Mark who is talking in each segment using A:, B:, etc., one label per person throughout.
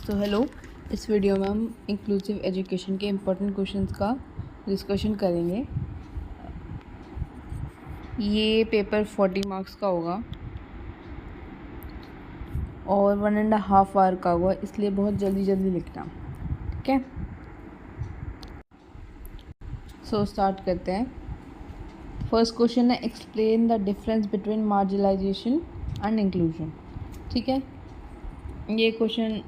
A: So hello, इस video में हम इंक्लूसिव एजुकेशन के इम्पोर्टेंट क्वेश्चंस का डिस्कशन करेंगे। ये पेपर 40 मार्क्स का होगा और 1.5 आवर का होगा, इसलिए बहुत जल्दी जल्दी लिखना, ठीक है। सो स्टार्ट करते हैं। फर्स्ट क्वेश्चन है, explain the difference between marginalisation and inclusion. ठीक है, ये क्वेश्चन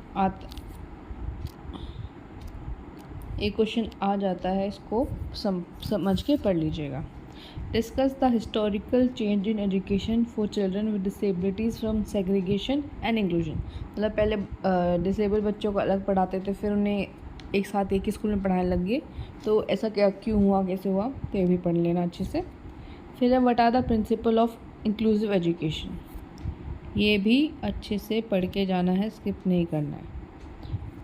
A: आ जाता है, इसको समझ के पढ़ लीजिएगा। Discuss the historical change in education for children with disabilities from segregation and inclusion. मतलब पहले डिसेबल बच्चों को अलग पढ़ाते थे, फिर उन्हें एक साथ एक ही स्कूल में पढ़ाने लग गए, तो ऐसा क्या क्यों हुआ, कैसे हुआ, तो ये भी पढ़ लेना अच्छे से। फिर है what are the principle of inclusive education, ये भी अच्छे से पढ़ के जाना है, स्किप नहीं करना है,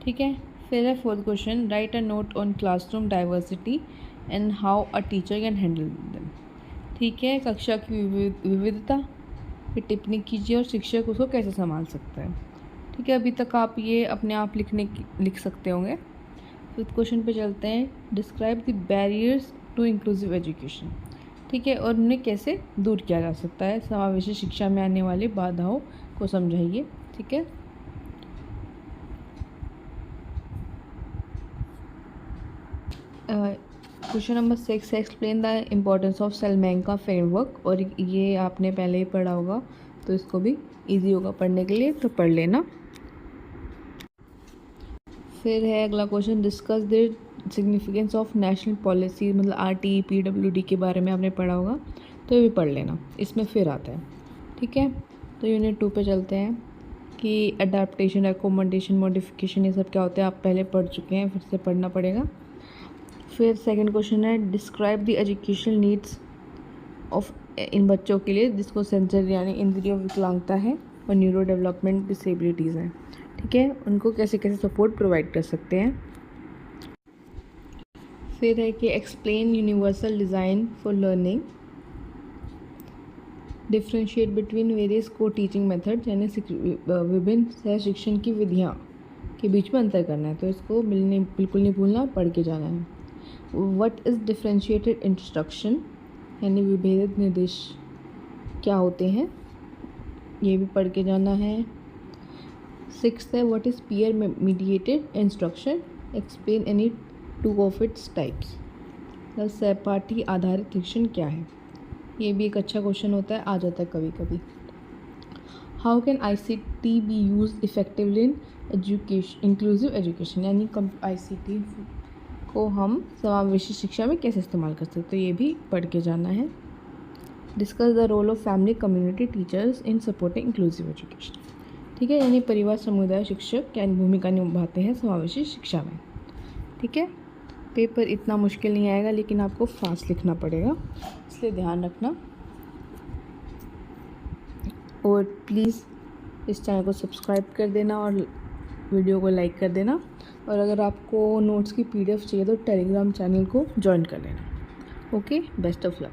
A: ठीक है। फिर है fourth question, right a note on classroom diversity and how a teacher can handle them. ठीक है, कक्षा की विविधता पे टिप्पणी कीजिए और शिक्षक उसको कैसे संभाल सकता है। ठीक है, अभी तक आप ये अपने आप लिख सकते होंगे। फिफ्थ क्वेश्चन पे चलते हैं, describe the barriers to inclusive education. ठीक है, और उन्हें कैसे दूर किया जा सकता है, समावेशी शिक्षा में आने वाली बाधाओं को समझाइए। ठीक है, क्वेश्चन नंबर 6 है, explain the importance of Salamanca framework. और ये आपने पहले ही पढ़ा होगा, तो इसको भी इजी होगा पढ़ने के लिए, तो पढ़ लेना। फिर है अगला question, discuss the significance of national policy, मतलब RTE PWD के बारे में आपने पढ़ा होगा, तो ये भी पढ़ लेना, इसमें फिर आता है। ठीक है, तो यूनिट 2 पे चलते हैं कि अडेप्टेशन, रिकमेंडेशन, मॉडिफिकेशन, ये सब क्या होता है, आप पहले पढ़ चुके हैं, फिर से पढ़ना पड़ेगा। फिर सेकंड क्वेश्चन है, describe the educational needs of इन बच्चों के लिए जिसको सेंसरी यानी इंद्रिय विकलांगता है और न्यूरो डेवलपमेंट डिसेबिलिटीज़ हैं। ठीक है, उनको कैसे कैसे सपोर्ट प्रोवाइड कर सकते हैं। फिर है कि explain universal design for learning, differentiate between various को टीचिंग मेथड्स, यानी विभिन्न सह शिक्षण की विधियाँ के बीच में अंतर करना है, तो इसको बिल्कुल नहीं भूलना, पढ़ के जाना है। व्हाट इज़ डिफ्रेंशिएटेड इंस्ट्रक्शन, यानी विभेदित निर्देश क्या होते हैं, ये भी पढ़ के जाना है। 6th है, what is peer mediated instruction, explain any two of its types. सहपाठी आधारित शिक्षण क्या है, ये भी एक अच्छा क्वेश्चन होता है, आ जाता है कभी कभी। How can ICT B use effectively in education, inclusive education, यानी ICT को हम समावेशी शिक्षा में कैसे इस्तेमाल कर सकते हैं, तो ये भी पढ़ के जाना है। Discuss the role of family, community, teachers in supporting inclusive education. ठीक है, यानी परिवार, समुदाय, शिक्षक क्या भूमिका निभाते हैं समावेशी शिक्षा में। ठीक है, पेपर इतना मुश्किल नहीं आएगा, लेकिन आपको फास्ट लिखना पड़ेगा, इसलिए ध्यान रखना। और प्लीज़ इस चैनल को सब्सक्राइब कर देना और वीडियो को लाइक कर देना। और अगर आपको नोट्स की PDF चाहिए तो टेलीग्राम चैनल को ज्वाइन कर लेना। Okay, best of luck.